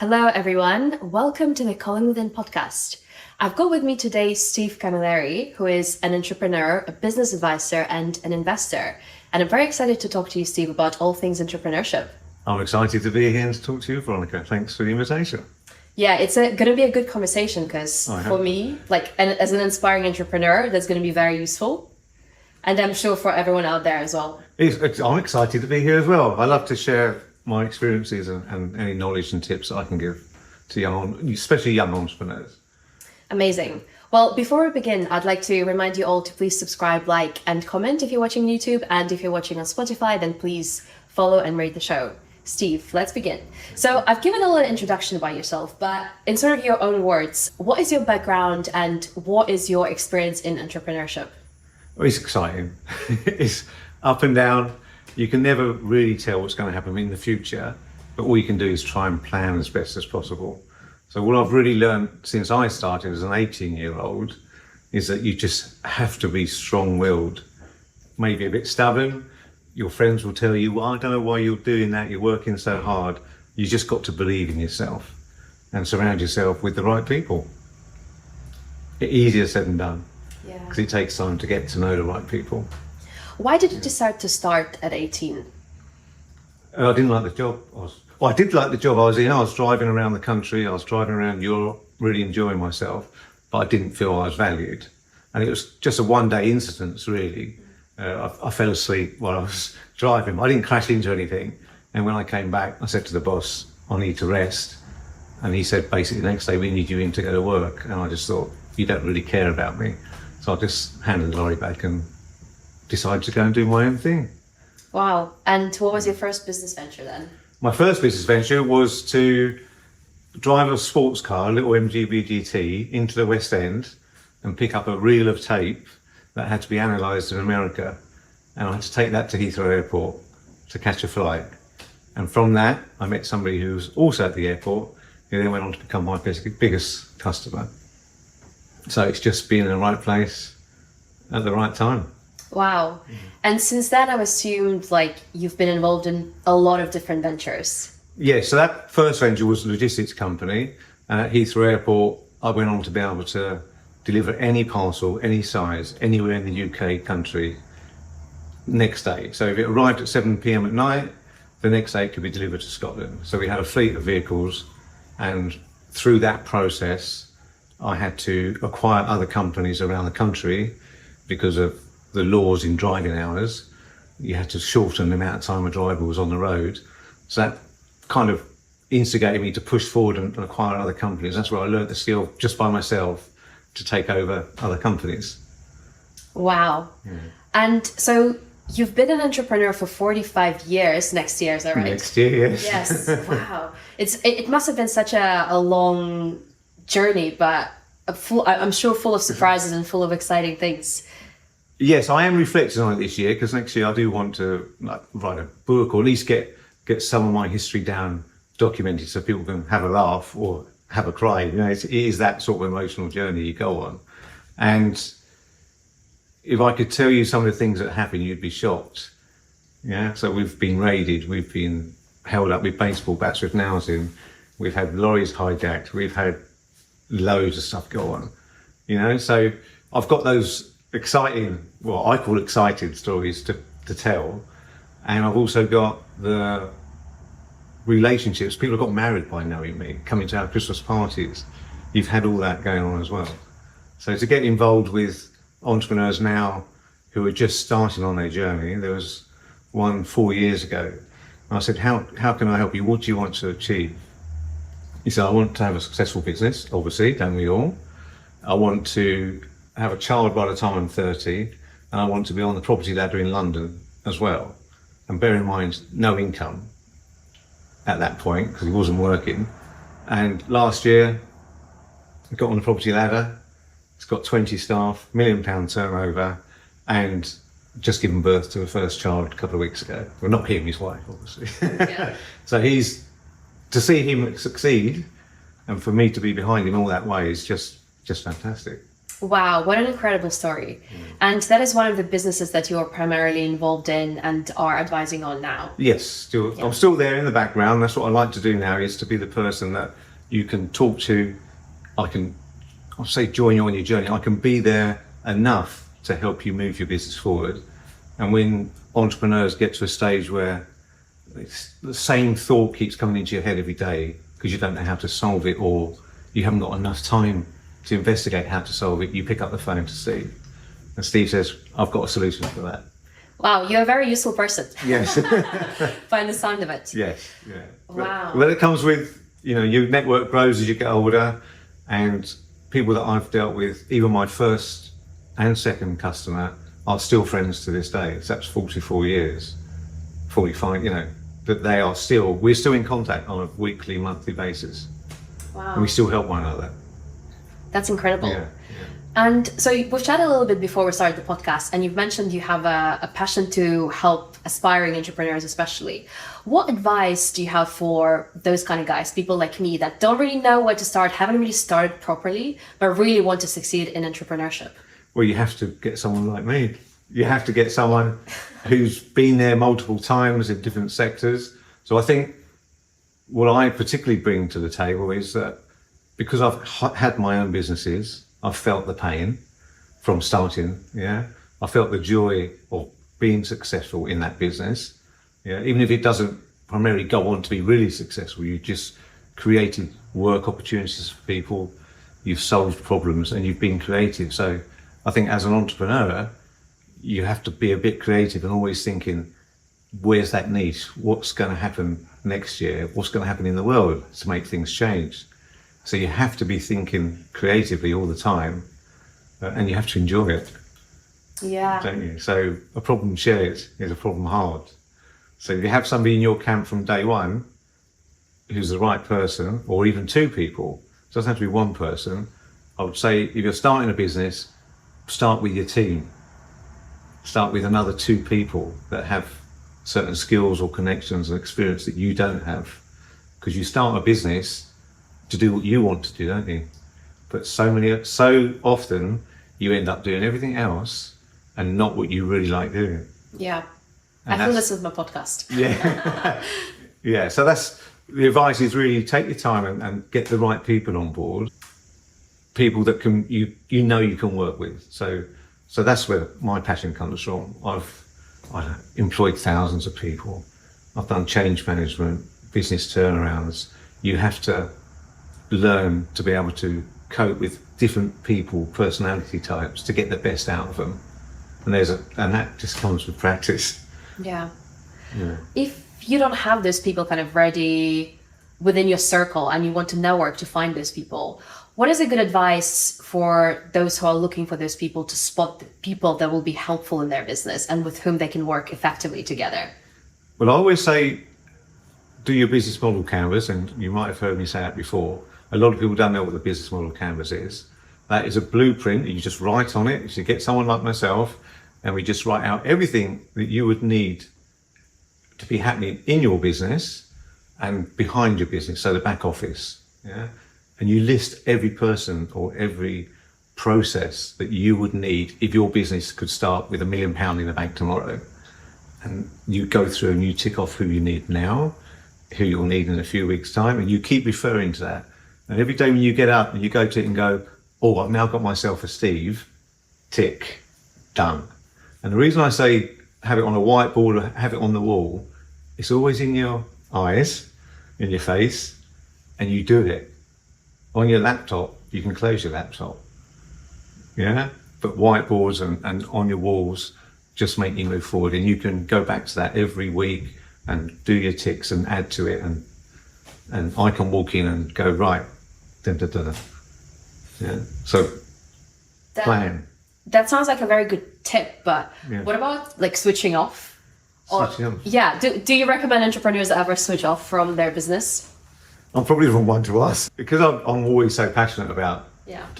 Hello, everyone. Welcome to the Calling Within podcast. I've got with me today Steve Camilleri, who is an entrepreneur, a business advisor, and an investor. And I'm very excited to talk to you, Steve, about all things entrepreneurship. I'm excited to be here and to talk to you, Veronica. Thanks for the invitation. Yeah, it's going to be a good conversation because for me, as an inspiring entrepreneur, that's going to be very useful. And I'm sure for everyone out there as well. I'm excited to be here as well. I love to share my experiences and any knowledge and tips that I can give to especially young entrepreneurs. Amazing. Well, before we begin, I'd like to remind you all to please subscribe, like, and comment if you're watching YouTube. And if you're watching on Spotify, then please follow and rate the show. Steve, let's begin. So I've given a little introduction about yourself, but in sort of your own words, what is your background and what is your experience in entrepreneurship? Well, it's exciting. It's up and down. You can never really tell what's going to happen in the future, but all you can do is try and plan as best as possible. So what I've really learned since I started as an 18-year-old is that you just have to be strong-willed, maybe a bit stubborn. Your friends will tell you, well, I don't know why you're doing that, you're working so hard. You just got to believe in yourself and surround yourself with the right people. Easier said than done, because it takes time to get to know the right people. Why did you decide to start at 18? I didn't like the job. I did like the job I was in. I was driving around the country. I was driving around Europe, really enjoying myself, but I didn't feel I was valued. And it was just a one-day incident, really. I fell asleep while I was driving. I didn't crash into anything. And when I came back, I said to the boss, I need to rest. And he said, basically, the next day, we need you in to go to work. And I just thought, you don't really care about me. So I just handed the lorry back and decided to go and do my own thing. Wow. And what was your first business venture then? My first business venture was to drive a sports car, a little MGB GT, into the West End and pick up a reel of tape that had to be analysed in America. And I had to take that to Heathrow Airport to catch a flight. And from that, I met somebody who was also at the airport, who then went on to become my biggest customer. So it's just being in the right place at the right time. Wow. And since then, I've assumed you've been involved in a lot of different ventures. Yeah, so that first venture was a logistics company. And at Heathrow Airport, I went on to be able to deliver any parcel, any size, anywhere in the UK country next day. So if it arrived at 7 p.m. at night, the next day it could be delivered to Scotland. So we had a fleet of vehicles, and through that process, I had to acquire other companies around the country because of the laws in driving hours. You had to shorten the amount of time a driver was on the road. So that kind of instigated me to push forward and acquire other companies. That's where I learned the skill just by myself to take over other companies. Wow. Yeah. And so you've been an entrepreneur for 45 years next year, is that right? Next year, yes. Yes. Wow. It must have been such a long journey, but I'm sure full of surprises and full of exciting things. Yes, I am reflecting on it this year, because next year I do want to write a book, or at least get some of my history down, documented, so people can have a laugh or have a cry. You know, it is that sort of emotional journey you go on. And if I could tell you some of the things that happen, you'd be shocked. Yeah. So we've been raided, we've been held up with baseball bats with nails in, we've had lorries hijacked, we've had loads of stuff go on. You know, so I've got those exciting, well, I call exciting stories to tell. And I've also got the relationships. People have got married by knowing me, coming to our Christmas parties. You've had all that going on as well. So to get involved with entrepreneurs now who are just starting on their journey, there was one 4 years ago. And I said, how can I help you? What do you want to achieve? He said, I want to have a successful business, obviously, don't we all? I want to have a child by the time I'm 30, and I want to be on the property ladder in London as well. And bear in mind, no income at that point, because he wasn't working. And last year, I got on the property ladder. It's got 20 staff, £1 million turnover, and just given birth to the first child a couple of weeks ago. Well, not him, his wife, obviously. Yeah. So to see him succeed, and for me to be behind him all that way is just fantastic. Wow, what an incredible story. And that is one of the businesses that you're primarily involved in and are advising on now. Yes, still, I'm still there in the background. That's what I like to do now, is to be the person that you can talk to. I'll say join you on your journey. I can be there enough to help you move your business forward. And when entrepreneurs get to a stage where the same thought keeps coming into your head every day because you don't know how to solve it, or you haven't got enough time to investigate how to solve it, you pick up the phone to Steve. And Steve says, I've got a solution for that. Wow, you're a very useful person. Yes. By the sound of it. Yes. Yeah. Wow. But it comes with, your network grows as you get older, and people that I've dealt with, even my first and second customer, are still friends to this day. So that's 44 years, 45, that we're still in contact on a weekly, monthly basis. Wow. And we still help one another. That's incredible. Yeah. And so we've chatted a little bit before we started the podcast, and you've mentioned you have a passion to help aspiring entrepreneurs especially. What advice do you have for those kind of guys, people like me that don't really know where to start, haven't really started properly, but really want to succeed in entrepreneurship? Well, you have to get someone like me. You have to get someone who's been there multiple times in different sectors. So I think what I particularly bring to the table is that because I've had my own businesses, I've felt the pain from starting, I felt the joy of being successful in that business. Even if it doesn't primarily go on to be really successful, you just created work opportunities for people, you've solved problems, and you've been creative. So I think as an entrepreneur, you have to be a bit creative and always thinking, where's that niche? What's going to happen next year? What's going to happen in the world to make things change? So you have to be thinking creatively all the time, and you have to enjoy it. Yeah. Don't you? So a problem shared is a problem halved. So if you have somebody in your camp from day one who's the right person, or even two people, it doesn't have to be one person. I would say if you're starting a business, start with your team. Start with another two people that have certain skills or connections and experience that you don't have. Because you start a business to do what you want to do, don't you? But so often you end up doing everything else and not what you really like doing. Yeah. And I feel this is my podcast. Yeah. Yeah. So that's the advice, is really take your time and get the right people on board. People that you can work with. So that's where my passion comes from. I've employed thousands of people. I've done change management, business turnarounds. You have to learn to be able to cope with different people, personality types, to get the best out of them. And that just comes with practice. Yeah. If you don't have those people kind of ready within your circle and you want to network to find those people, what is a good advice for those who are looking for those people to spot the people that will be helpful in their business and with whom they can work effectively together? Well, I always say, do your business model canvas, and you might have heard me say that before. A lot of people don't know what the business model canvas is. That is a blueprint that you just write on it. So you get someone like myself, and we just write out everything that you would need to be happening in your business and behind your business, so the back office. And you list every person or every process that you would need if your business could start with £1 million in the bank tomorrow. And you go through and you tick off who you need now, who you'll need in a few weeks' time, and you keep referring to that. And every day when you get up and you go to it and go, oh, I've now got myself a Steve, tick, done. And the reason I say have it on a whiteboard or have it on the wall, it's always in your eyes, in your face, and you do it. On your laptop, you can close your laptop. But whiteboards and on your walls just make you move forward, and you can go back to that every week and do your ticks and add to it, and I can walk in and go, right, so plan. That sounds like a very good tip, but what about like switching off? Switching off? Yeah, do you recommend entrepreneurs ever switch off from their business? I'm probably the wrong one to ask, because I'm always so passionate about,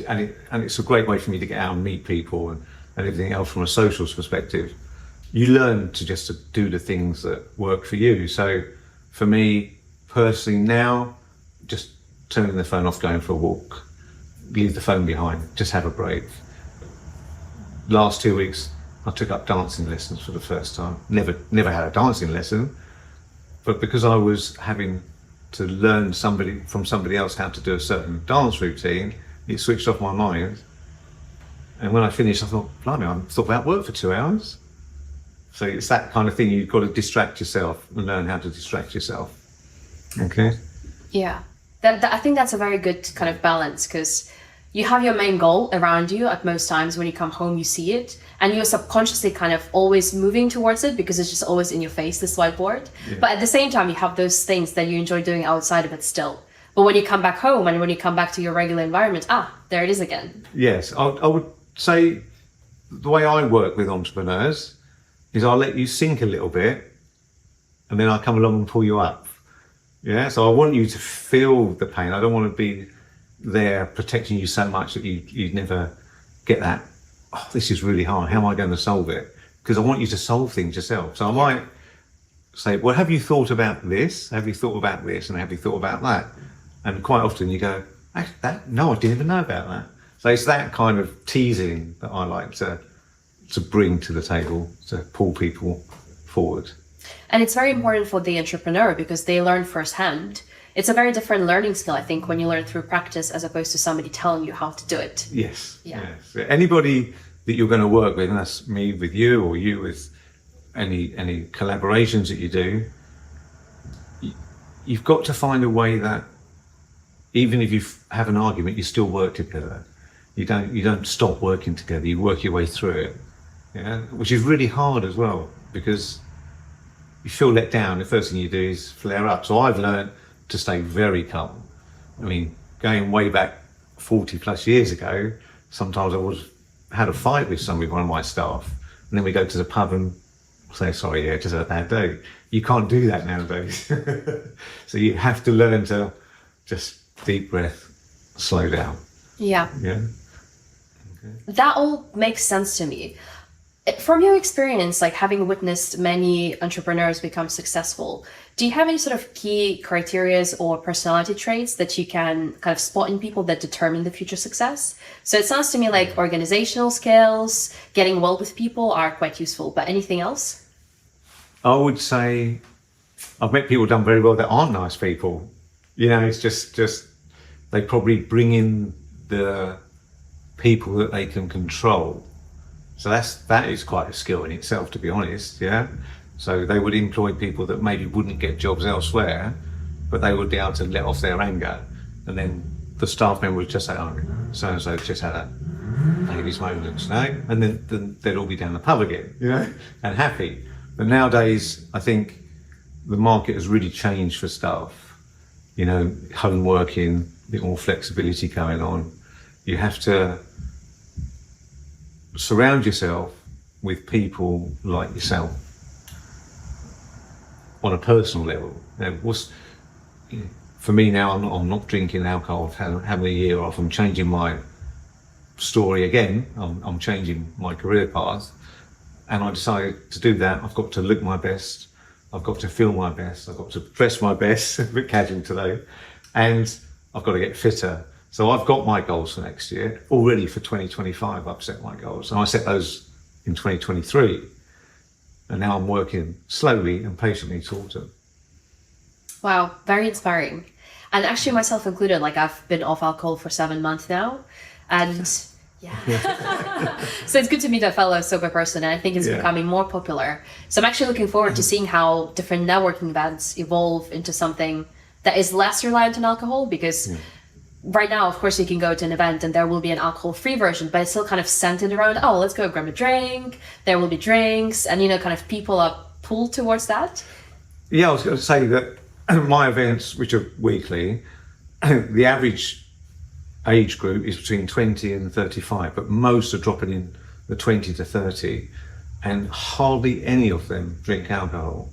and it's a great way for me to get out and meet people and everything else from a social perspective. You learn to just do the things that work for you. So for me personally now, just turning the phone off, going for a walk, leave the phone behind, just have a break. last 2 weeks, I took up dancing lessons for the first time. Never had a dancing lesson, but because I was having to learn from somebody else how to do a certain dance routine, it switched off my mind. And when I finished, I thought, blimey, I thought about work for 2 hours. So it's that kind of thing. You've got to distract yourself and learn how to distract yourself. Okay. Yeah, I think that's a very good kind of balance, because you have your main goal around you at most times. When you come home, you see it, and you're subconsciously kind of always moving towards it because it's just always in your face, this whiteboard. Yeah. But at the same time, you have those things that you enjoy doing outside of it still. But when you come back home and when you come back to your regular environment, there it is again. Yes, I would say the way I work with entrepreneurs is I'll let you sink a little bit and then I'll come along and pull you up. Yeah, so I want you to feel the pain. I don't want to be there protecting you so much that you never get that, oh, this is really hard, how am I going to solve it? Because I want you to solve things yourself. So I might say, well, have you thought about this? Have you thought about this? And have you thought about that? And quite often you go, no, I didn't even know about that. So it's that kind of teasing that I like to bring to the table, to pull people forward. And it's very important for the entrepreneur because they learn firsthand. It's a very different learning skill, I think, when you learn through practice as opposed to somebody telling you how to do it. Yes. Yeah. Yes. Anybody that you're going to work with, and that's me with you or you with any collaborations that you do, you've got to find a way that even if you have an argument, you still work together. You don't stop working together. You work your way through it. Yeah, which is really hard as well, because you feel let down. The first thing you do is flare up. So I've learned to stay very calm. I mean, going way back 40 plus years ago, sometimes I had a fight with one of my staff, and then we go to the pub and say, sorry, yeah, just had a bad day. You can't do that nowadays. So you have to learn to just deep breath, slow down. Yeah. Yeah. Okay. That all makes sense to me. From your experience, like having witnessed many entrepreneurs become successful, do you have any sort of key criteria or personality traits that you can kind of spot in people that determine the future success? So it sounds to me like organizational skills, getting well with people are quite useful, but anything else? I would say I've met people done very well that aren't nice people. You know, it's just they probably bring in the people that they can control. So that is quite a skill in itself, to be honest. Yeah. So they would employ people that maybe wouldn't get jobs elsewhere, but they would be able to let off their anger, and then the staff member would just say, "Oh, so and so just had a baby's moments," no, and then they'd all be down the pub again, you know, and happy. But nowadays, I think the market has really changed for staff. You know, home working, a bit more flexibility going on. You have to surround yourself with people like yourself on a personal level. Now, for me now, I'm not drinking alcohol, having a year off. I'm changing my story again. I'm changing my career path, and I decided to do that. I've got to look my best. I've got to feel my best. I've got to dress my best. A bit casual today, and I've got to get fitter. So I've got my goals for next year already. For 2025, I've set my goals, and I set those in 2023, and now I'm working slowly and patiently towards them. Wow, very inspiring. And actually, myself included, like I've been off alcohol for 7 months now, and yeah. So it's good to meet a fellow sober person, and I think it's becoming more popular. So I'm actually looking forward to seeing how different networking events evolve into something that is less reliant on alcohol, because right now, of course, you can go to an event and there will be an alcohol-free version, but it's still kind of centered around, oh, let's go grab a drink, there will be drinks, and, you know, kind of people are pulled towards that. Yeah, I was going to say that my events, which are weekly, the average age group is between 20 and 35, but most are dropping in the 20 to 30, and hardly any of them drink alcohol.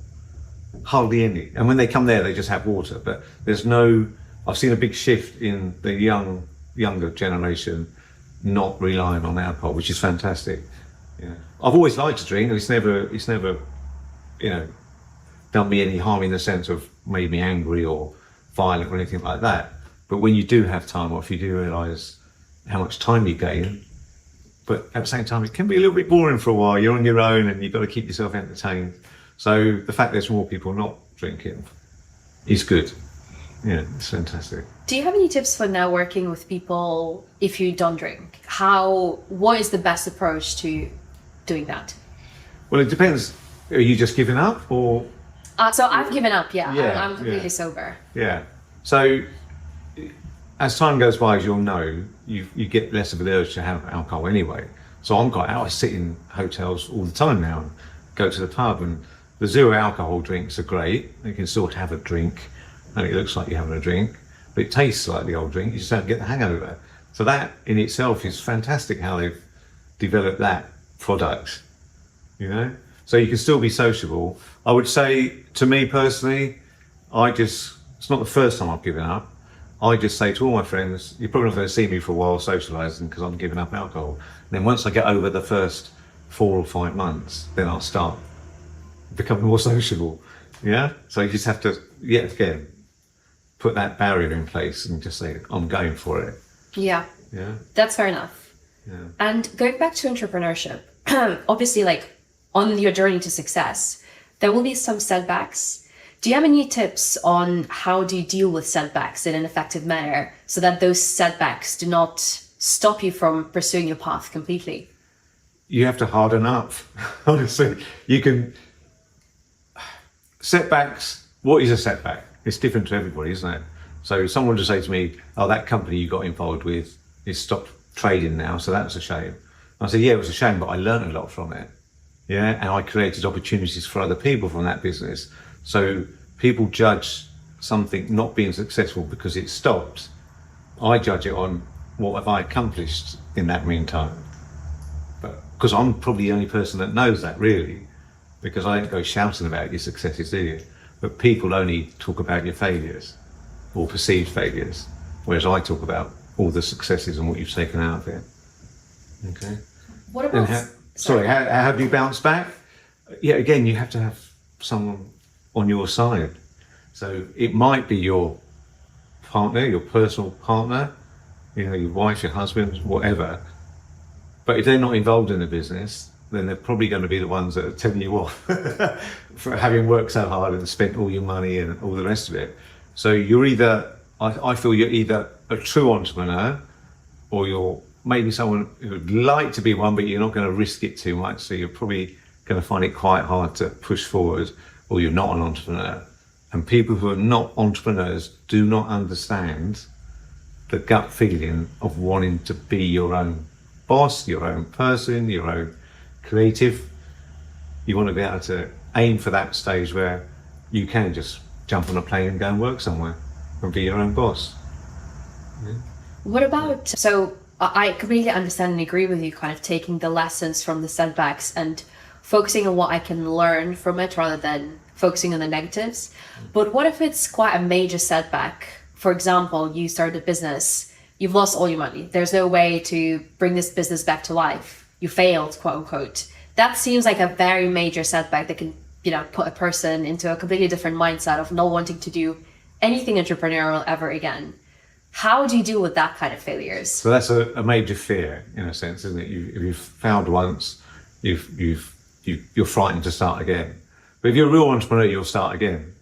Hardly any. And when they come there, they just have water, but there's no... I've seen a big shift in the younger generation not relying on alcohol, which is fantastic. Yeah. I've always liked to drink, and it's never, you know, done me any harm in the sense of made me angry or violent or anything like that. But when you do have time off, you do realise how much time you gain but at the same time, it can be a little bit boring for a while. You're on your own and you've got to keep yourself entertained. So the fact there's more people not drinking is good. Yeah, it's fantastic. Do you have any tips for now working with people if you don't drink? What is the best approach to doing that? Well, it depends. Are you just giving up or? So I've given up, yeah. Yeah, I'm completely yeah. sober. Yeah. So as time goes by, as you'll know, you get less of an urge to have alcohol anyway. So I sit in hotels all the time now and go to the pub, and the zero alcohol drinks are great. You can sort of have a drink and it looks like you're having a drink, but it tastes like the old drink. You just don't get the hangover. So that in itself is fantastic how they've developed that product, you know? So you can still be sociable. I would say, to me personally, it's not the first time I've given up. I just say to all my friends, you're probably not going to see me for a while socialising because I'm giving up alcohol. And then once I get over the first 4 or 5 months, then I'll start becoming more sociable. Yeah? So you just have to, yet again, put that barrier in place and just say, I'm going for it. Yeah. Yeah. That's fair enough. Yeah. And going back to entrepreneurship, obviously, like on your journey to success, there will be some setbacks. Do you have any tips on how do you deal with setbacks in an effective manner so that those setbacks do not stop you from pursuing your path completely? You have to harden up. Honestly, setbacks. What is a setback? It's different to everybody, isn't it? So someone just say to me, oh, that company you got involved with is stopped trading now, so that's a shame. I said, yeah, it was a shame, but I learned a lot from it. Yeah, and I created opportunities for other people from that business. So people judge something not being successful because it stopped. I judge it on what have I accomplished in that meantime. But because I'm probably the only person that knows that, really, because I don't go shouting about your successes, do you? But people only talk about your failures or perceived failures, whereas I talk about all the successes and what you've taken out of it. Okay. What about... How have you bounced back? Yeah, again, you have to have someone on your side. So it might be your partner, your personal partner, you know, your wife, your husband, whatever. But if they're not involved in the business, then they're probably going to be the ones that are telling you off for having worked so hard and spent all your money and all the rest of it. So you're either, I feel you're either a true entrepreneur or you're maybe someone who would like to be one, but you're not going to risk it too much. So you're probably going to find it quite hard to push forward, or you're not an entrepreneur. And people who are not entrepreneurs do not understand the gut feeling of wanting to be your own boss, your own person, your own creative. You want to be able to aim for that stage where you can just jump on a plane and go and work somewhere and be your own boss. Yeah. What about, so I completely understand and agree with you, kind of taking the lessons from the setbacks and focusing on what I can learn from it rather than focusing on the negatives. But what if it's quite a major setback? For example, you started a business, you've lost all your money. There's no way to bring this business back to life. You failed, quote unquote. That seems like a very major setback that can, you know, put a person into a completely different mindset of not wanting to do anything entrepreneurial ever again. How do you deal with that kind of failures? So that's a major fear, in a sense, isn't it? If you've failed once, you're frightened to start again. But if you're a real entrepreneur, you'll start again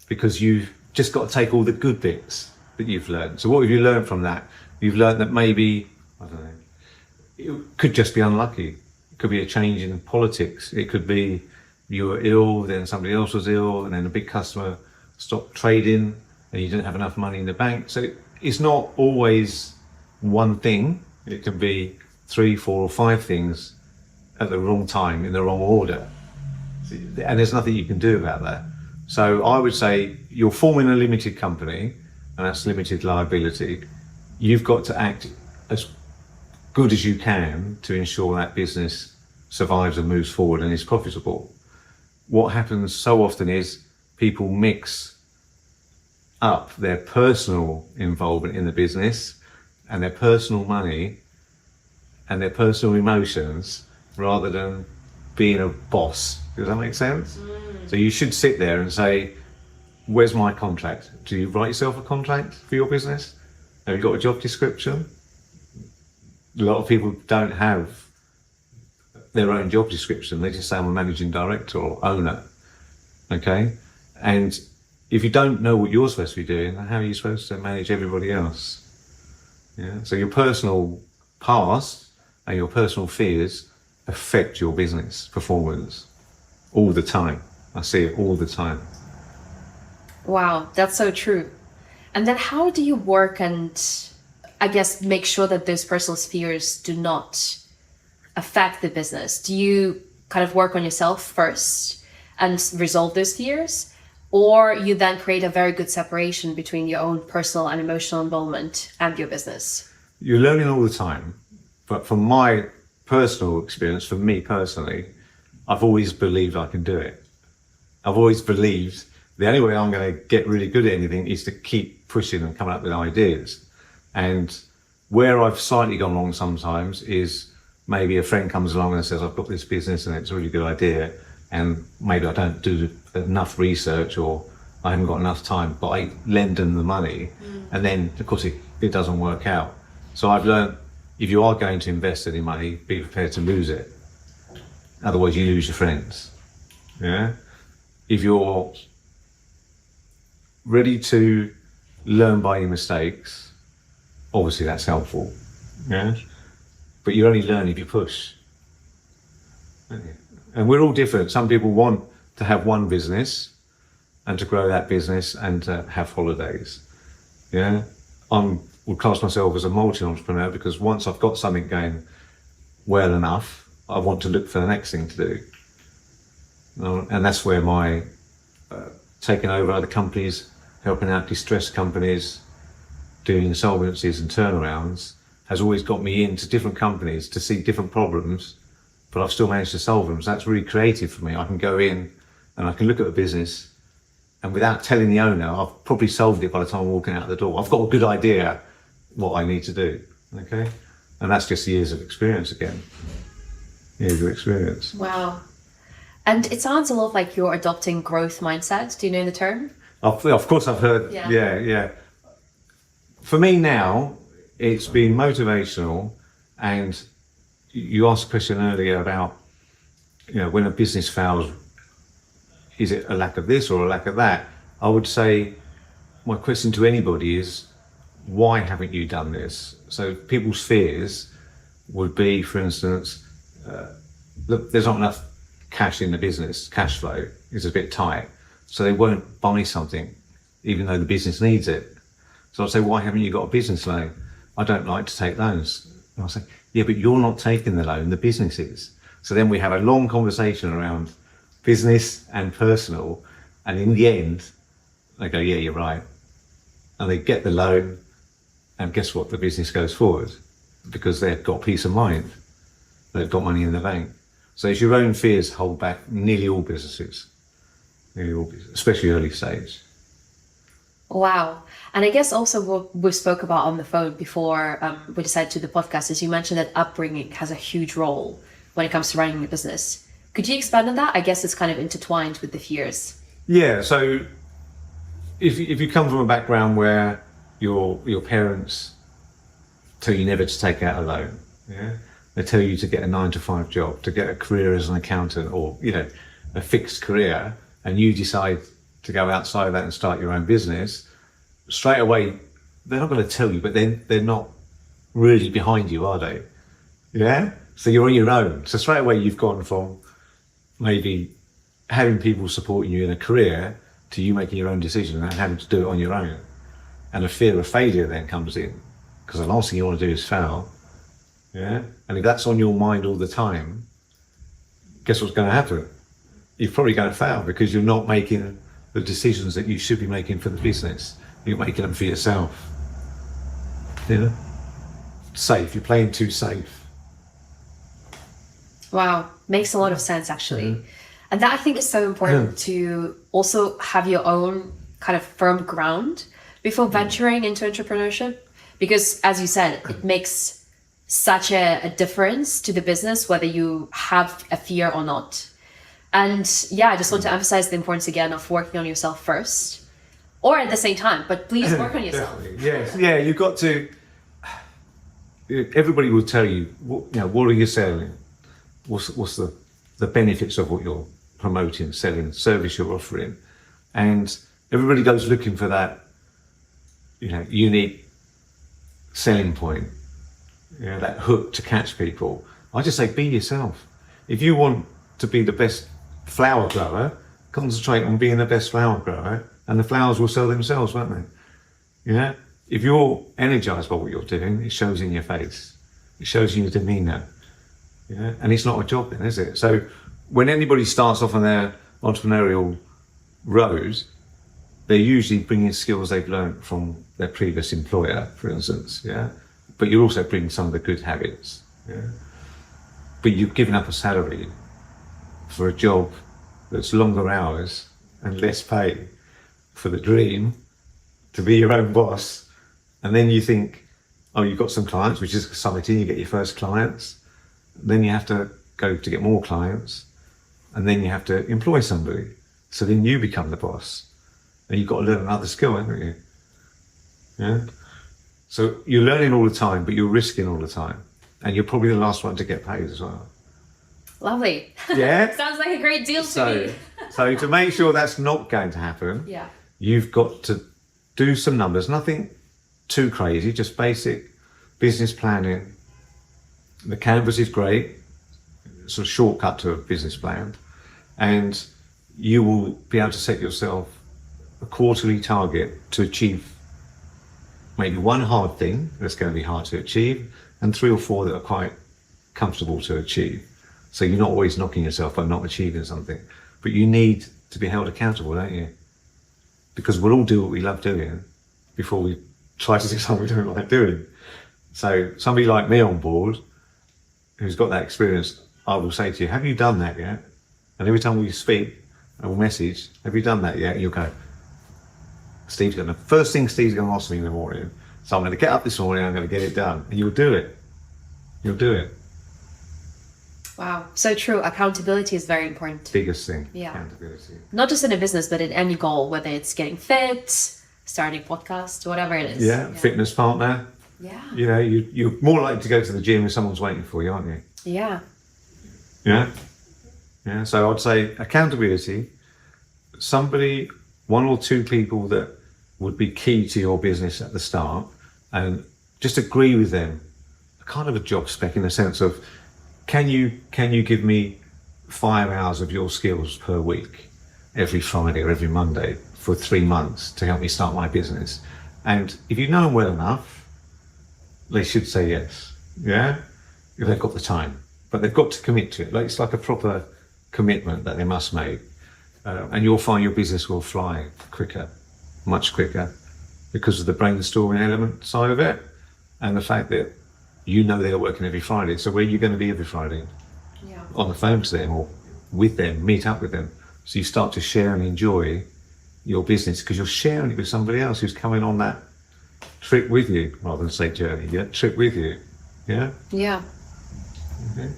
because you've just got to take all the good bits that you've learned. So what have you learned from that? You've learned that maybe, I don't know, it could just be unlucky. It could be a change in politics. It could be you were ill, then somebody else was ill, and then a big customer stopped trading and you didn't have enough money in the bank. So it's not always one thing. It can be 3, 4 or 5 things at the wrong time in the wrong order. And there's nothing you can do about that. So I would say you're forming a limited company, and that's limited liability. You've got to act as good as you can to ensure that business survives and moves forward and is profitable. What happens so often is people mix up their personal involvement in the business and their personal money and their personal emotions rather than being a boss. Does that make sense? So you should sit there and say, where's my contract? Do you write yourself a contract for your business? Have you got a job description? A lot of people don't have their own job description. They just say I'm a managing director or owner. Okay? And if you don't know what you're supposed to be doing, how are you supposed to manage everybody else? Yeah. So your personal past and your personal fears affect your business performance all the time. I see it all the time. Wow, that's so true. And then how do you work and, I guess, make sure that those personal fears do not affect the business? Do you kind of work on yourself first and resolve those fears? Or you then create a very good separation between your own personal and emotional involvement and your business? You're learning all the time. But from my personal experience, for me personally, I've always believed I can do it. I've always believed the only way I'm going to get really good at anything is to keep pushing and coming up with ideas. And where I've slightly gone wrong sometimes is maybe a friend comes along and says, I've got this business and it's a really good idea. And maybe I don't do enough research or I haven't got enough time, but I lend them the money. And then, of course, it doesn't work out. So I've learned, if you are going to invest any money, be prepared to lose it. Otherwise, you lose your friends. Yeah. If you're ready to learn by your mistakes, obviously that's helpful. Yeah. But you only learn if you push. And we're all different. Some people want to have one business and to grow that business and to have holidays. Yeah. I would class myself as a multi-entrepreneur because once I've got something going well enough, I want to look for the next thing to do. And that's where my taking over other companies, helping out distressed companies, doing insolvencies and turnarounds has always got me into different companies to see different problems, but I've still managed to solve them. So that's really creative for me. I can go in and I can look at a business and without telling the owner, I've probably solved it by the time I'm walking out the door. I've got a good idea what I need to do, okay? And that's just years of experience again. Years of experience. Wow. And it sounds a lot like you're adopting growth mindset. Do you know the term? Of course I've heard, yeah. For me now, it's been motivational, and you asked a question earlier about, when a business fails, is it a lack of this or a lack of that? I would say my question to anybody is, why haven't you done this? So people's fears would be, for instance, look, there's not enough cash in the business, cash flow is a bit tight, so they won't buy something even though the business needs it. So I'll say, why haven't you got a business loan? I don't like to take loans. And I'll say, yeah, but you're not taking the loan, the business is. So then we have a long conversation around business and personal, and in the end they go, yeah, you're right, and they get the loan, and guess what, the business goes forward because they've got peace of mind, they've got money in the bank. So it's your own fears hold back nearly all businesses, especially early stage. Wow. And I guess also what we spoke about on the phone before we decided to do the podcast is you mentioned that upbringing has a huge role when it comes to running a business. Could you expand on that? I guess it's kind of intertwined with the fears. Yeah. So if you come from a background where your parents tell you never to take out a loan, yeah, they tell you to get a 9-to-5 job, to get a career as an accountant or, a fixed career, and you decide to go outside of that and start your own business, straight away, they're not going to tell you, but then they're not really behind you, are they? Yeah? So you're on your own. So straight away, you've gone from maybe having people supporting you in a career to you making your own decision and having to do it on your own. And a fear of failure then comes in, because the last thing you want to do is fail. Yeah? And if that's on your mind all the time, guess what's going to happen? You're probably going to fail because you're not making the decisions that you should be making for the business. You're making them for yourself. Safe. You're playing too safe. Wow. Makes a lot of sense, actually. And that I think is so important to also have your own kind of firm ground before venturing into entrepreneurship. Because as you said, it makes such a difference to the business, whether you have a fear or not. And yeah, I just want to emphasize the importance again of working on yourself first, or at the same time, but please work on yourself. Yes, yeah, you've got to. Everybody will tell you, what are you selling? what's the benefits of what you're promoting, selling, service you're offering, and everybody goes looking for that, unique selling point, that hook to catch people. I just say, be yourself. If you want to be the best flower grower, concentrate on being the best flower grower, and the flowers will sell themselves, won't they? If you're energized by what you're doing, it shows in your face. It shows in your demeanor. And it's not a job then, is it? So when anybody starts off on their entrepreneurial road, they're usually bringing skills they've learned from their previous employer, for instance. But you're also bringing some of the good habits. But you've given up a salary for a job that's longer hours and less pay for the dream to be your own boss. And then you think, oh, you've got some clients, which is exciting, you get your first clients. Then you have to go to get more clients, and then you have to employ somebody. So then you become the boss, and you've got to learn another skill, haven't you? So you're learning all the time, but you're risking all the time, and you're probably the last one to get paid as well. Lovely. Yeah. Sounds like a great deal to me. So to make sure that's not going to happen, you've got to do some numbers, nothing too crazy, just basic business planning. The canvas is great. It's a shortcut to a business plan. And you will be able to set yourself a quarterly target to achieve maybe one hard thing that's going to be hard to achieve, and 3 or 4 that are quite comfortable to achieve. So you're not always knocking yourself by not achieving something, but you need to be held accountable, don't you? Because we'll all do what we love doing before we try to do something we don't like doing. So somebody like me on board, who's got that experience, I will say to you, have you done that yet? And every time we speak or message, have you done that yet? And you'll go, the first thing Steve's going to ask me in the morning, so I'm going to get up this morning, I'm going to get it done. And you'll do it. You'll do it. Wow, so true. Accountability is very important. Biggest thing, accountability. Not just in a business, but in any goal, whether it's getting fit, starting a podcast, whatever it is. Fitness partner. You're more likely to go to the gym if someone's waiting for you, aren't you? Yeah. So I'd say accountability, somebody, 1 or 2 people that would be key to your business at the start, and just agree with them, kind of a job spec in the sense of, can you give me 5 hours of your skills per week, every Friday or every Monday for 3 months to help me start my business? And if you know them well enough, they should say yes, if they've got the time. But they've got to commit to it. It's like a proper commitment that they must make. And you'll find your business will fly quicker, much quicker, because of the brainstorming element side of it, and the fact that they're working every Friday. So where are you going to be every Friday? On the phone to them or with them, meet up with them. So you start to share and enjoy your business because you're sharing it with somebody else who's coming on that trip with you, rather than say journey, trip with you. Yeah. Okay.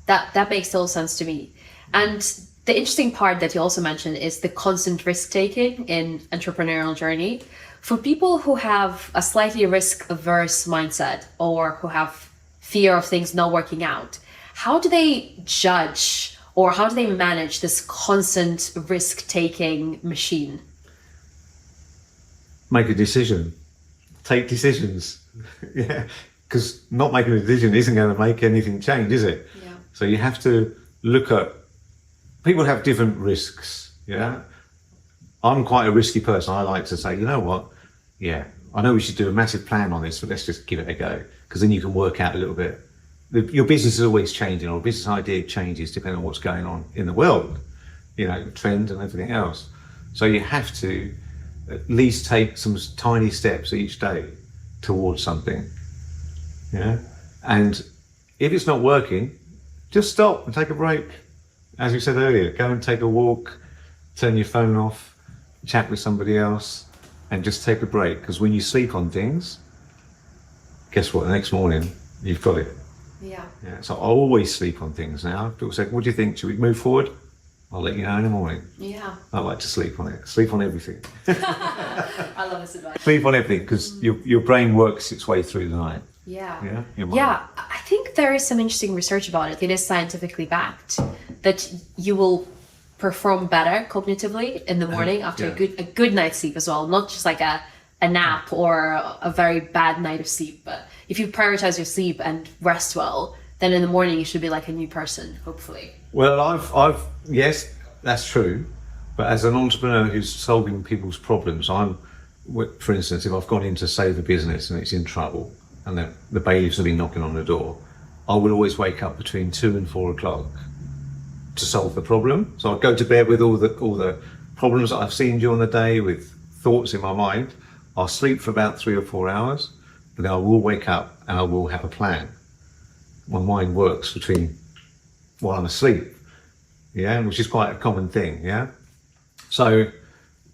That makes total sense to me. And the interesting part that you also mentioned is the constant risk taking in entrepreneurial journey. For people who have a slightly risk averse mindset or who have fear of things not working out, how do they judge or how do they manage this constant risk taking machine? Make a decision. Take decisions. Because not making a decision isn't going to make anything change, is it? So you have to look at, people have different risks. I'm quite a risky person. I like to say, you know what? I know we should do a massive plan on this, but let's just give it a go. Because then you can work out a little bit. Your business is always changing, or business idea changes depending on what's going on in the world, trends and everything else. So you have to at least take some tiny steps each day towards something. And if it's not working, just stop and take a break. As we said earlier, go and take a walk, turn your phone off, chat with somebody else, and just take a break. Because when you sleep on things, guess what? The next morning, you've got it. So I always sleep on things now. People say, what do you think? Should we move forward? I'll let you know in the morning. I like to sleep on it. Sleep on everything. I love this advice. Sleep on everything because your brain works its way through the night. I think there is some interesting research about it. It is scientifically backed that you will perform better cognitively in the morning after a good night's sleep as well, not just like a nap or a very bad night of sleep. But if you prioritize your sleep and rest well, then in the morning you should be like a new person, hopefully. Well, I've yes, that's true. But as an entrepreneur who's solving people's problems, for instance, if I've gone in to save a business and it's in trouble and the bailiffs have been knocking on the door, I will always wake up between 2 and 4 o'clock to solve the problem. So I'll go to bed with all the problems that I've seen during the day, with thoughts in my mind. I'll sleep for about 3 or 4 hours, but then I will wake up and I will have a plan. My mind works while I'm asleep, which is quite a common thing, So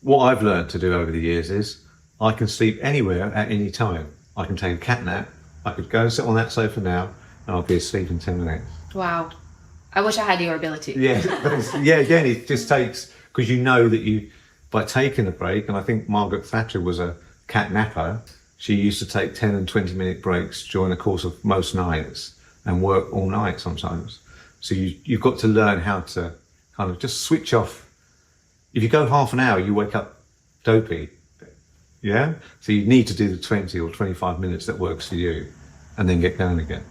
what I've learned to do over the years is I can sleep anywhere at any time. I can take a cat nap. I could go and sit on that sofa now and I'll be asleep in 10 minutes. Wow. I wish I had your ability. Again, it just takes, because you know that by taking a break, and I think Margaret Thatcher was a cat napper, she used to take 10 and 20-minute breaks during the course of most nights and work all night sometimes. So you've got to learn how to kind of just switch off. If you go half an hour, you wake up dopey. So you need to do the 20 or 25 minutes that works for you and then get going again.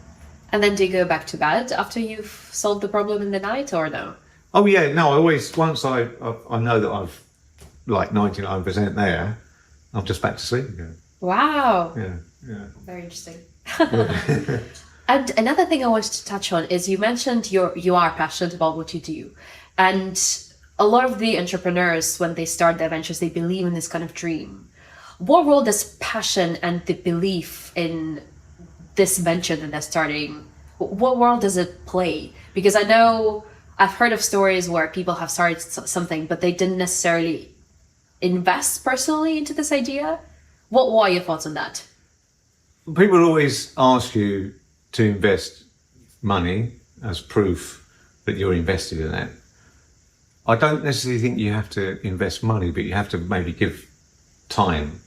And then do you go back to bed after you've solved the problem in the night, or no? Oh yeah, no, I always, once I know that I've like 99% there, I'm just back to sleep again. Wow. Yeah. Very interesting. And another thing I wanted to touch on is you mentioned you are passionate about what you do. And a lot of the entrepreneurs, when they start their ventures, they believe in this kind of dream. What role does passion and the belief in this venture that they're starting, what role does it play? Because I know I've heard of stories where people have started something, but they didn't necessarily invest personally into this idea. What are your thoughts on that? People always ask you to invest money as proof that you're invested in it. I don't necessarily think you have to invest money, but you have to maybe give time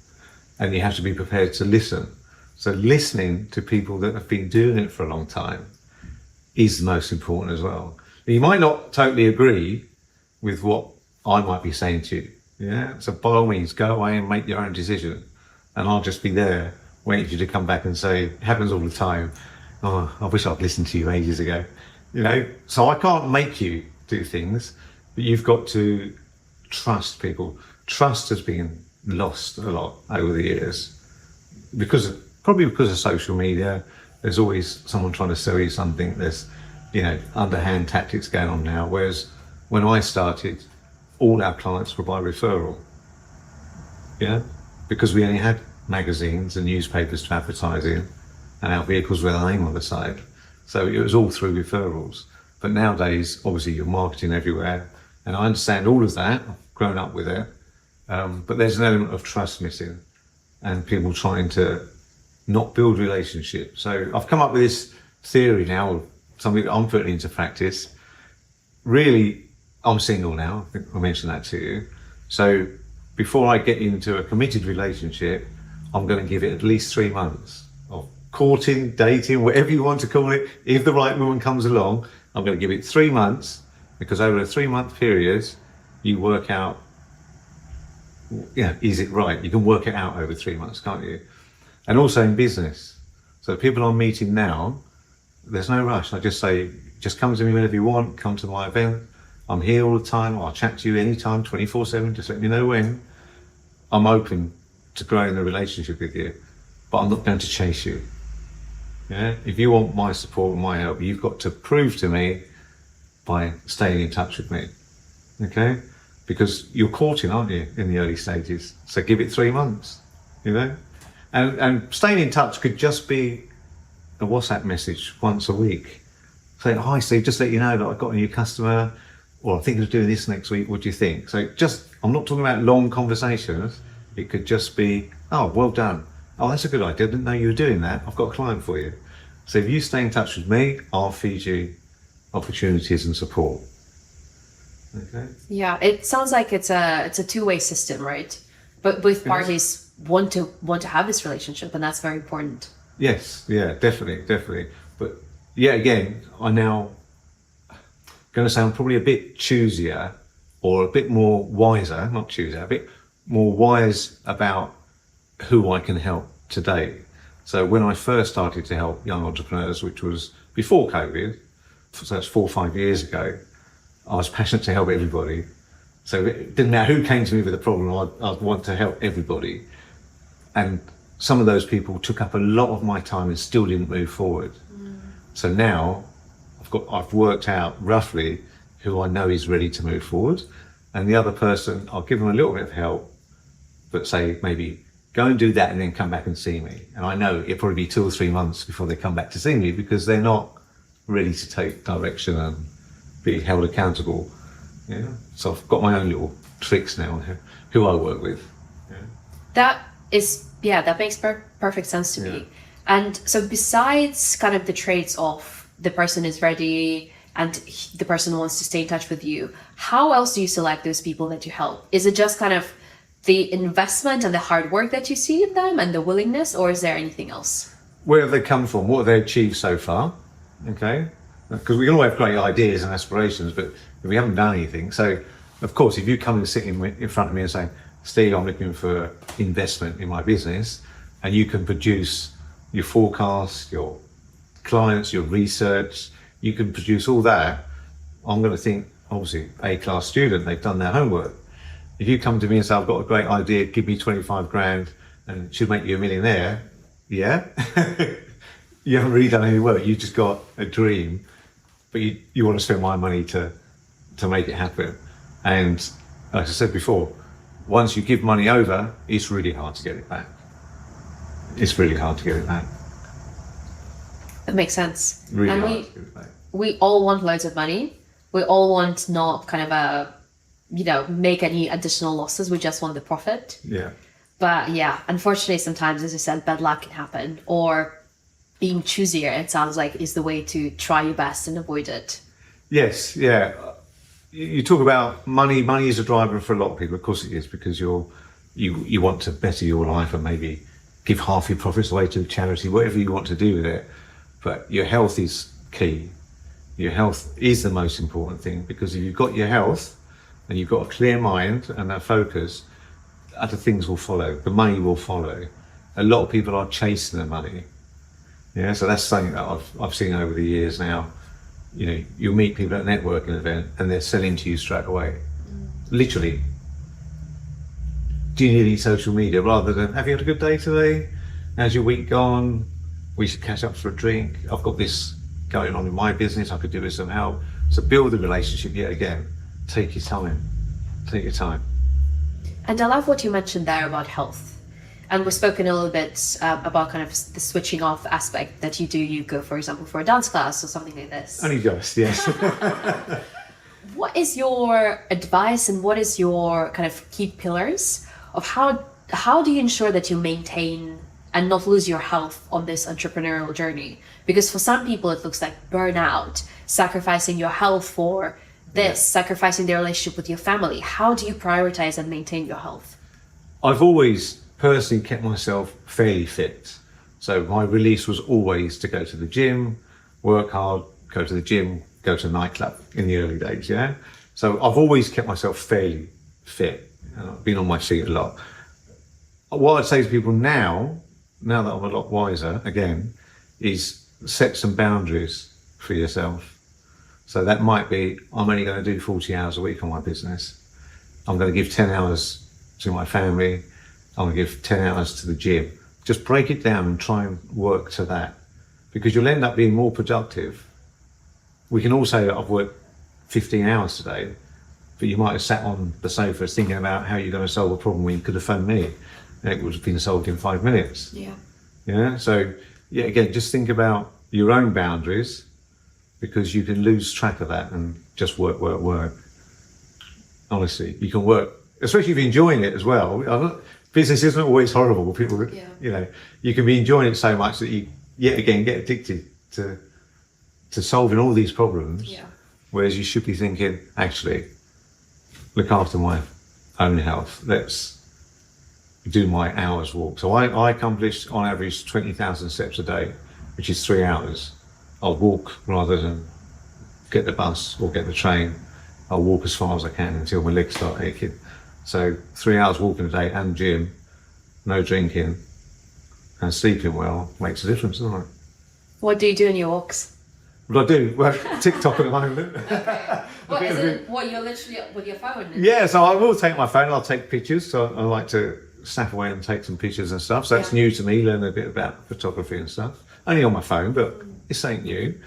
and you have to be prepared to listen. So listening to people that have been doing it for a long time is the most important as well. You might not totally agree with what I might be saying to you. So by all means, go away and make your own decision. And I'll just be there waiting for you to come back and say, it happens all the time. Oh, I wish I'd listened to you ages ago. So I can't make you do things, but you've got to trust people. Trust has been lost a lot over the years probably because of social media. There's always someone trying to sell you something. There's, underhand tactics going on now. Whereas when I started, all our clients were by referral. Because we only had magazines and newspapers to advertise in, and our vehicles with our name on the side. So it was all through referrals. But nowadays, obviously, you're marketing everywhere. And I understand all of that. I've grown up with it. But there's an element of trust missing and people trying to not build relationships. So I've come up with this theory now, of something that I'm putting into practice. Really, I'm single now. I think I mentioned that to you. So before I get into a committed relationship, I'm going to give it at least 3 months of courting, dating, whatever you want to call it. If the right woman comes along, I'm going to give it 3 months, because over a 3-month period, you work out, is it right? You can work it out over 3 months, can't you? And also in business. So people I'm meeting now, there's no rush. I just say, just come to me whenever you want, come to my event. I'm here all the time. I'll chat to you anytime, 24/7, just let me know when. I'm open to growing a relationship with you, but I'm not going to chase you. If you want my support and my help, you've got to prove to me by staying in touch with me. Okay? Because you're courting, aren't you, in the early stages? So give it 3 months, And staying in touch could just be a WhatsApp message once a week saying, hi Steve, just let you know that I've got a new customer, or I'm thinking of doing this next week, what do you think? So I'm not talking about long conversations. It could just be, oh, well done. Oh, that's a good idea. I didn't know you were doing that. I've got a client for you. So if you stay in touch with me, I'll feed you opportunities and support. Okay. Yeah, it sounds like it's a two-way system, right? But both parties want to have this relationship, and that's very important. Yes, yeah, definitely. But yet again, I now going to sound probably a bit choosier or a bit more wiser, not choosier, a bit more wise about who I can help today. So when I first started to help young entrepreneurs, which was before COVID, so that's 4 or 5 years ago, I was passionate to help everybody. So it didn't matter who came to me with a problem, I'd want to help everybody. And some of those people took up a lot of my time and still didn't move forward. So now I've worked out roughly who I know is ready to move forward. And the other person, I'll give them a little bit of help, but say maybe go and do that and then come back and see me. And I know it'll probably be 2 or 3 months before they come back to see me because they're not ready to take direction and be held accountable. Yeah. So I've got my own little tricks now on who I work with. Yeah. That makes perfect sense to me. And so besides kind of the traits of the person is ready and the person wants to stay in touch with you, how else do you select those people that you help? Is it just kind of the investment and the hard work that you see in them and the willingness, or is there anything else? Where have they come from? What have they achieved so far? Okay. Because we can all have great ideas and aspirations, but if we haven't done anything. So, of course, if you come and sit in front of me and say, Steve, I'm looking for investment in my business, and you can produce your forecast, your clients, your research, you can produce all that, I'm going to think, obviously, A-class student, they've done their homework. If you come to me and say, I've got a great idea, give me 25 grand and it should make you a millionaire, yeah? You haven't really done any work, you just got a dream, but you want to spend my money to make it happen. And like I said before, once you give money over, it's really hard to get it back. It's really hard to get it back. That makes sense. Really and hard to get it back. We all want loads of money. We all want not kind of make any additional losses. We just want the profit. Yeah. But yeah, unfortunately, sometimes, as you said, bad luck can happen. Or being choosier, it sounds like, is the way to try your best and avoid it. Yes, yeah. You talk about money. Money is a driver for a lot of people. Of course it is, because you want to better your life and maybe give half your profits away to charity, whatever you want to do with it. But your health is key. Your health is the most important thing, because if you've got your health and you've got a clear mind and a focus, other things will follow. The money will follow. A lot of people are chasing the money. Yeah, so that's something that I've seen over the years now. You know, you'll meet people at a networking event and they're selling to you straight away. Literally. Do you need any social media? Rather than, have you had a good day today? How's your week gone? We should catch up for a drink. I've got this going on in my business. I could do with some help. So build the relationship yet again. Take your time. Take your time. And I love what you mentioned there about health. And we've spoken a little bit about kind of the switching off aspect that you do. You go, for example, for a dance class or something like this. Only just, yes. What is your advice and what is your kind of key pillars of how do you ensure that you maintain and not lose your health on this entrepreneurial journey? Because for some people, it looks like burnout, sacrificing your health for this, sacrificing the relationship with your family. How do you prioritize and maintain your health? I've always personally kept myself fairly fit. So my release was always to go to the gym, work hard, go to the gym, go to a nightclub in the early days, yeah? So I've always kept myself fairly fit, and I've been on my feet a lot. What I'd say to people now that I'm a lot wiser, again, is set some boundaries for yourself. So that might be, I'm only going to do 40 hours a week on my business. I'm going to give 10 hours to my family. I'm going to give 10 hours to the gym. Just break it down and try and work to that, because you'll end up being more productive. We can all say that I've worked 15 hours today, but you might have sat on the sofa thinking about how you're going to solve a problem when you could have phoned me and it would have been solved in 5 minutes. Yeah. Yeah. So yeah, again, just think about your own boundaries, because you can lose track of that and just work. Honestly, you can work, especially if you're enjoying it as well. Business isn't always horrible. People, you know, you can be enjoying it so much that you, yet again, get addicted to solving all these problems. Yeah. Whereas you should be thinking, actually, look after my own health. Let's do my hours walk. So I accomplish on average 20,000 steps a day, which is 3 hours. I'll walk rather than get the bus or get the train. I'll walk as far as I can until my legs start aching. So 3 hours walking a day and gym, no drinking, and sleeping well makes a difference, doesn't it? What do you do in your walks? What I do? Well, TikTok at the moment. What is it? What, you're literally with your phone? Yeah, so I will take my phone, I'll take pictures. So I like to snap away and take some pictures and stuff. So that's new to me, learn a bit about photography and stuff. Only on my phone, but this ain't new.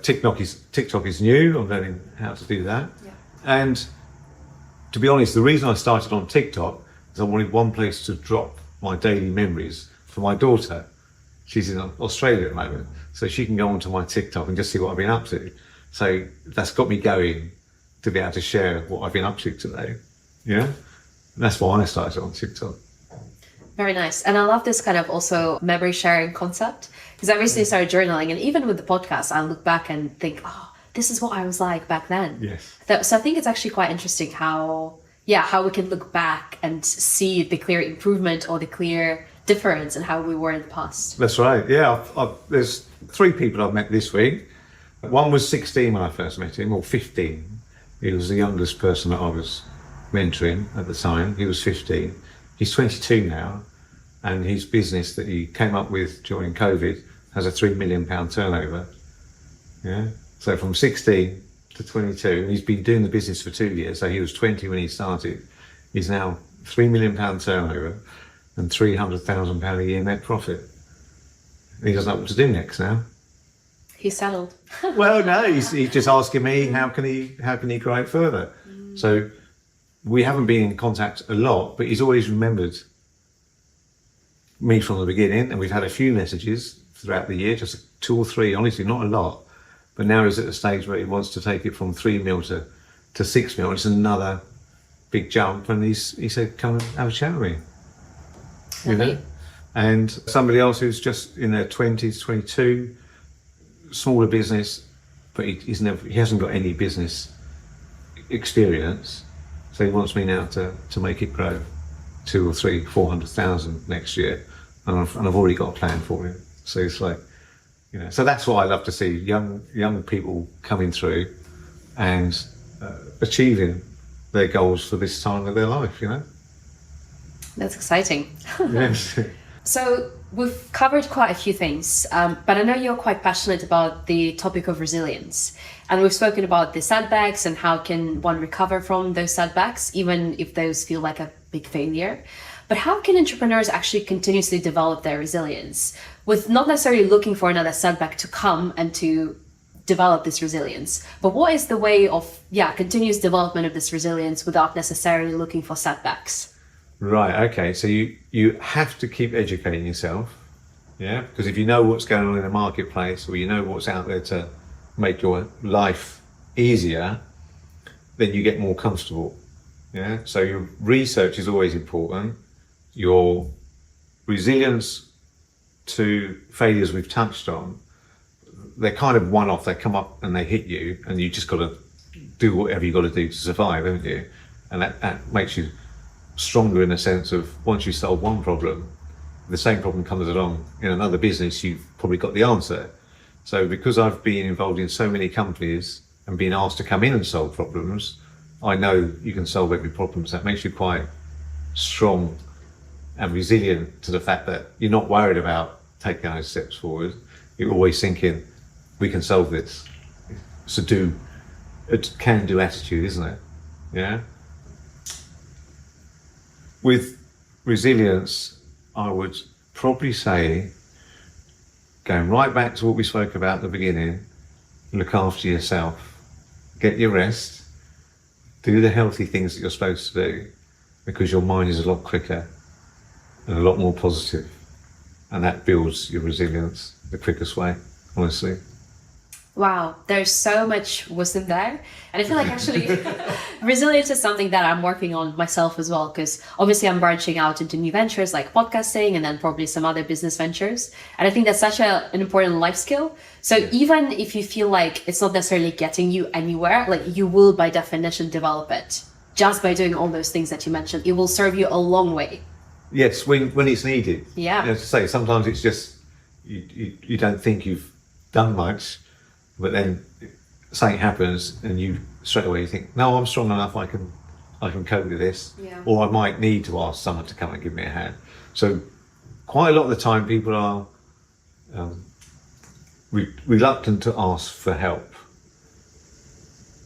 TikTok is new. I'm learning how to do that. Yeah. And to be honest, the reason I started on TikTok is I wanted one place to drop my daily memories for my daughter. She's in Australia at the moment, so she can go onto my TikTok and just see what I've been up to. So that's got me going to be able to share what I've been up to today. Yeah, and that's why I started on TikTok. Very nice. And I love this kind of also memory sharing concept, because I recently started journaling, and even with the podcast, I look back and think, oh, this is what I was like back then. Yes. So I think it's actually quite interesting how we can look back and see the clear improvement or the clear difference in how we were in the past. That's right. Yeah, there's 3 people I've met this week. One was 16 when I first met him, or 15. He was the youngest person that I was mentoring at the time. He was 15. He's 22 now, and his business that he came up with during COVID has a £3 million turnover. Yeah. So from 16 to 22, he's been doing the business for 2 years. So he was 20 when he started. He's now £3 million turnover and £300,000 a year net profit. He doesn't know what to do next now. He's settled. Well, no, he's just asking me how can he grow it further. So we haven't been in contact a lot, but he's always remembered me from the beginning, and we've had a few messages throughout the year, just 2 or 3, honestly, not a lot. But now he's at the stage where he wants to take it from 3 mil to 6 mil. It's another big jump, and he said, come and have a chat with me. You know? And somebody else who's just in their 20s, 22, smaller business, but he hasn't got any business experience. So he wants me now to make it grow 2 or 3, 400,000 next year. And I've already got a plan for him. So it's like, you know, so that's what I love to see, young people coming through and achieving their goals for this time of their life, you know. That's exciting. Yes. So we've covered quite a few things, but I know you're quite passionate about the topic of resilience. And we've spoken about the setbacks and how can one recover from those setbacks, even if those feel like a big failure. But how can entrepreneurs actually continuously develop their resilience with not necessarily looking for another setback to come and to develop this resilience? But what is the way of, continuous development of this resilience without necessarily looking for setbacks? Right, okay, so you have to keep educating yourself, yeah? Because if you know what's going on in the marketplace, or you know what's out there to make your life easier, then you get more comfortable, yeah? So your research is always important. Your resilience to failures we've touched on, they're kind of one-off, they come up and they hit you, and you just got to do whatever you got to do to survive, haven't you? And that makes you stronger in the sense of once you solve one problem, the same problem comes along in another business, you've probably got the answer. So because I've been involved in so many companies and been asked to come in and solve problems, I know you can solve every problem. So that makes you quite strong and resilient to the fact that you're not worried about taking those steps forward. You're always thinking, we can solve this. It's a can-do attitude, isn't it? Yeah. With resilience, I would probably say, going right back to what we spoke about at the beginning, look after yourself, get your rest, do the healthy things that you're supposed to do, because your mind is a lot quicker and a lot more positive, and that builds your resilience the quickest way, honestly. Wow, there's so much wisdom there. And I feel like actually resilience is something that I'm working on myself as well, because obviously I'm branching out into new ventures like podcasting and then probably some other business ventures. And I think that's such an important life skill. So even if you feel like it's not necessarily getting you anywhere, like you will by definition develop it just by doing all those things that you mentioned. It will serve you a long way. Yes, when it's needed. Yeah. As I say, sometimes it's just, you don't think you've done much, but then something happens and you straight away you think, no, I'm strong enough, I can cope with this. Yeah. Or I might need to ask someone to come and give me a hand. So quite a lot of the time people are reluctant to ask for help.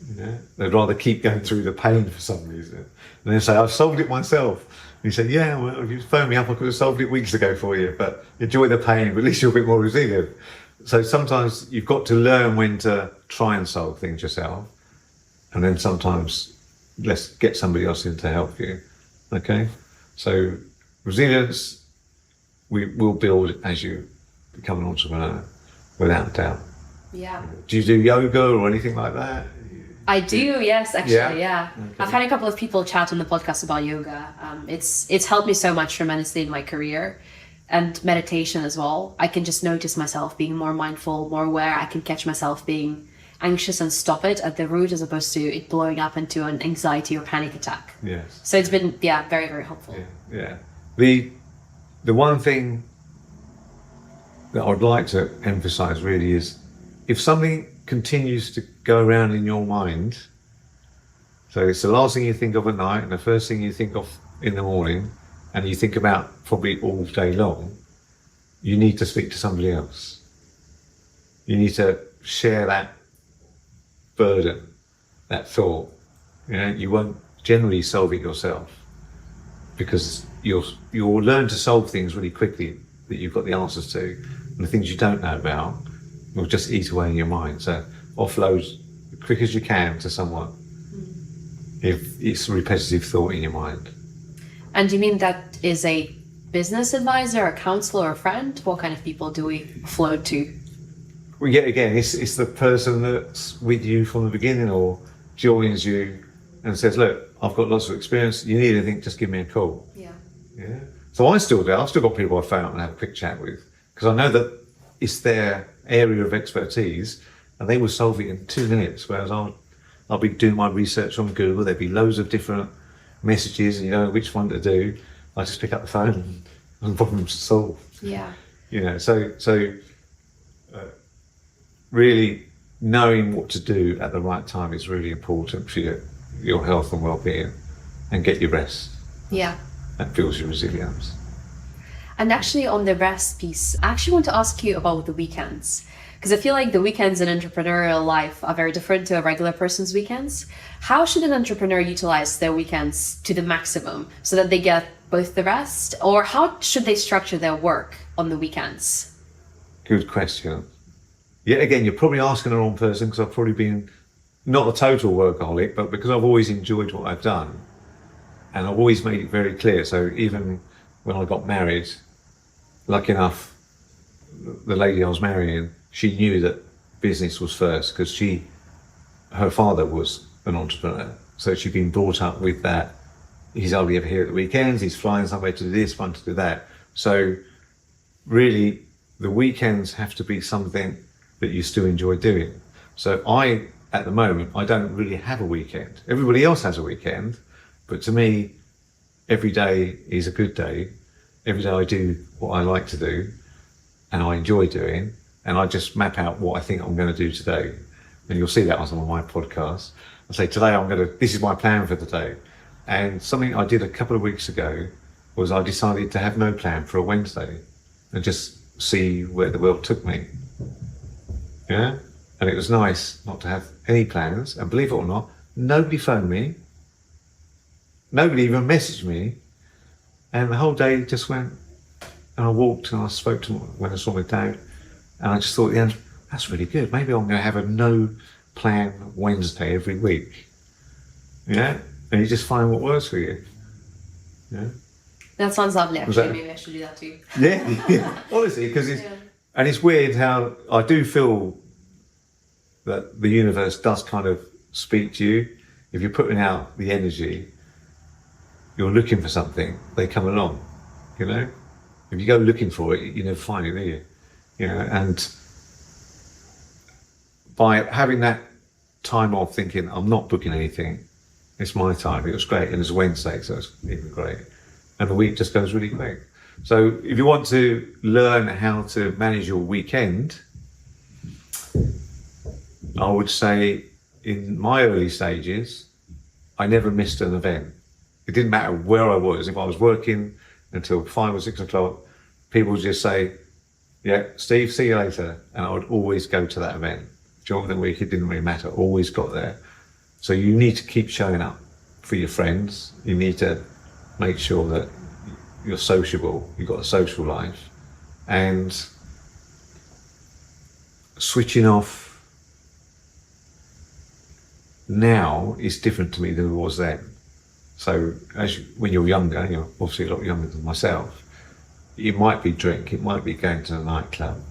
You know, they'd rather keep going through the pain for some reason. And then say, I've solved it myself. And you say, yeah, well, if you phoned me up, I could have solved it weeks ago for you, but enjoy the pain, but at least you're a bit more resilient. So sometimes you've got to learn when to try and solve things yourself. And then sometimes let's get somebody else in to help you. Okay? So resilience, we will build as you become an entrepreneur, without doubt. Yeah. Do you do yoga or anything like that? I do, yes, actually, yeah. Okay. I've had a couple of people chat on the podcast about yoga. It's helped me so much tremendously in my career, and meditation as well. I can just notice myself being more mindful, more aware. I can catch myself being anxious and stop it at the root, as opposed to it blowing up into an anxiety or panic attack. Yes. So it's been, very, very helpful. Yeah. The one thing that I'd like to emphasize really is, if something continues to go around in your mind, so it's the last thing you think of at night and the first thing you think of in the morning, and you think about probably all day long, you need to speak to somebody else. You need to share that burden, that thought. You know, you won't generally solve it yourself, because you'll learn to solve things really quickly that you've got the answers to, and the things you don't know about will just eat away in your mind. So offload as quick as you can to someone if it's a repetitive thought in your mind. And do you mean that is a business advisor, a counselor, a friend? What kind of people do we float to? Well, yeah, again, it's the person that's with you from the beginning or joins you and says, look, I've got lots of experience. You need anything, just give me a call. Yeah. Yeah. So I've still got people I phone up and have a quick chat with, because I know that it's their area of expertise and they will solve it in 2 minutes, whereas I'll be doing my research on Google. There'll be loads of different messages and you don't know which one to do. I just pick up the phone and problems solved. Yeah. You know, so really knowing what to do at the right time is really important for your health and well-being, and get your rest. Yeah. That builds your resilience. And actually on the rest piece, I actually want to ask you about the weekends, because I feel like the weekends in entrepreneurial life are very different to a regular person's weekends. How should an entrepreneur utilize their weekends to the maximum so that they get both the rest, or how should they structure their work on the weekends? Good question. Yet again, you're probably asking the wrong person, because I've probably been not a total workaholic, but because I've always enjoyed what I've done. And I've always made it very clear. So even when I got married, lucky enough, the lady I was marrying, she knew that business was first, because her father was an entrepreneur. So she'd been brought up with that. He's only ever here at the weekends, he's flying somewhere to do this, fun to do that. So really, the weekends have to be something that you still enjoy doing. So at the moment, I don't really have a weekend. Everybody else has a weekend, but to me, every day is a good day. Every day I do what I like to do and I enjoy doing, and I just map out what I think I'm going to do today. And you'll see that on some of my podcasts. I say, today this is my plan for the day. And something I did a couple of weeks ago was I decided to have no plan for a Wednesday and just see where the world took me. Yeah? And it was nice not to have any plans. And believe it or not, nobody phoned me. Nobody even messaged me. And the whole day just went, and I walked and I spoke to them when I saw my dad. And I just thought, yeah, that's really good. Maybe I'm going to have a no plan Wednesday every week. Yeah? And you just find what works for you. Yeah? That sounds lovely, actually. Maybe I should do that too. Yeah. Honestly, because and it's weird how I do feel that the universe does kind of speak to you. If you're putting out the energy, you're looking for something, they come along, you know? If you go looking for it, you never find it, do you? You know, and by having that time off thinking, I'm not booking anything, it's my time, it was great. And it's Wednesday, so it's even great. And the week just goes really quick. So if you want to learn how to manage your weekend, I would say in my early stages, I never missed an event. It didn't matter where I was. If I was working until 5 or 6 o'clock, people would just say, yeah, Steve, see you later. And I would always go to that event. During the week, it didn't really matter. Always got there. So you need to keep showing up for your friends. You need to make sure that you're sociable. You've got a social life. And switching off now is different to me than it was then. So when you're younger, you're obviously a lot younger than myself, it might be drink, it might be going to the nightclub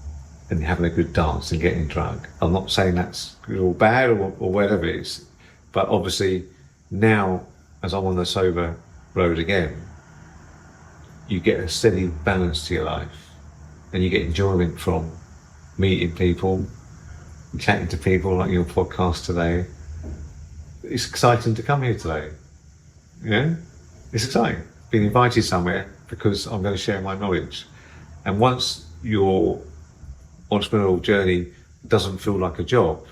and having a good dance and getting drunk. I'm not saying that's good or bad or whatever it is, but obviously now, as I'm on the sober road again, you get a steady balance to your life and you get enjoyment from meeting people, chatting to people like your podcast today. It's exciting to come here today. Yeah, it's exciting. Being invited somewhere because I'm going to share my knowledge. And once your entrepreneurial journey doesn't feel like a job,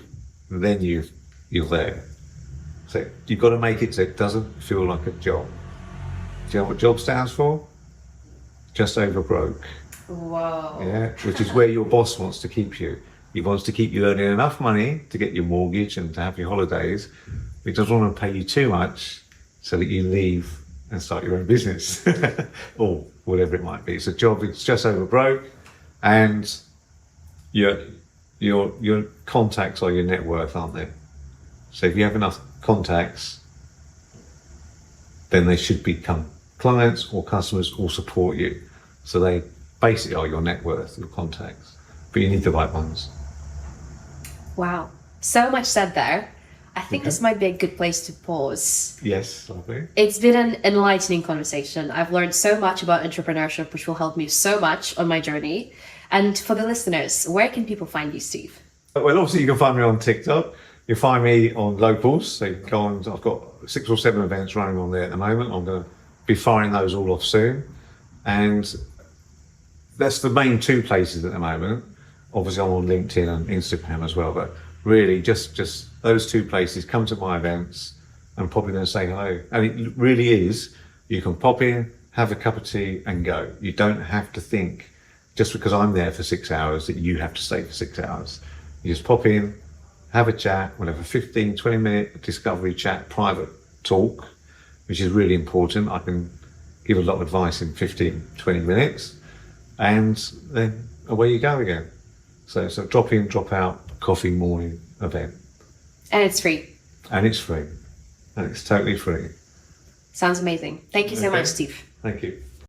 then you're there. So you've got to make it so it doesn't feel like a job. Do you know what job stands for? Just over broke. Whoa. Yeah, which is where your boss wants to keep you. He wants to keep you earning enough money to get your mortgage and to have your holidays. He doesn't want to pay you too much so that you leave and start your own business or whatever it might be. It's a job, it's just over broke, and your contacts are your net worth, aren't they? So if you have enough contacts, then they should become clients or customers or support you. So they basically are your net worth, your contacts, but you need the right ones. Wow, so much said there. I think this might be a good place to pause. Yes, lovely. It's been an enlightening conversation. I've learned so much about entrepreneurship, which will help me so much on my journey. And for the listeners, where can people find you, Steve? Well, obviously you can find me on TikTok. You'll find me on Locals. So you can go on, I've got 6 or 7 events running on there at the moment. I'm going to be firing those all off soon. And that's the main 2 places at the moment. Obviously I'm on LinkedIn and Instagram as well, but really just those 2 places. Come to my events and pop in and say hello. And it really is, you can pop in, have a cup of tea and go. You don't have to think, just because I'm there for 6 hours, that you have to stay for 6 hours. You just pop in, have a chat, we'll have a 15, 20 minute discovery chat, private talk, which is really important. I can give a lot of advice in 15, 20 minutes, and then away you go again. So drop in, drop out, coffee morning event. And it's free. And it's free. And it's totally free. Sounds amazing. Thank you so much, Steve. Thank you.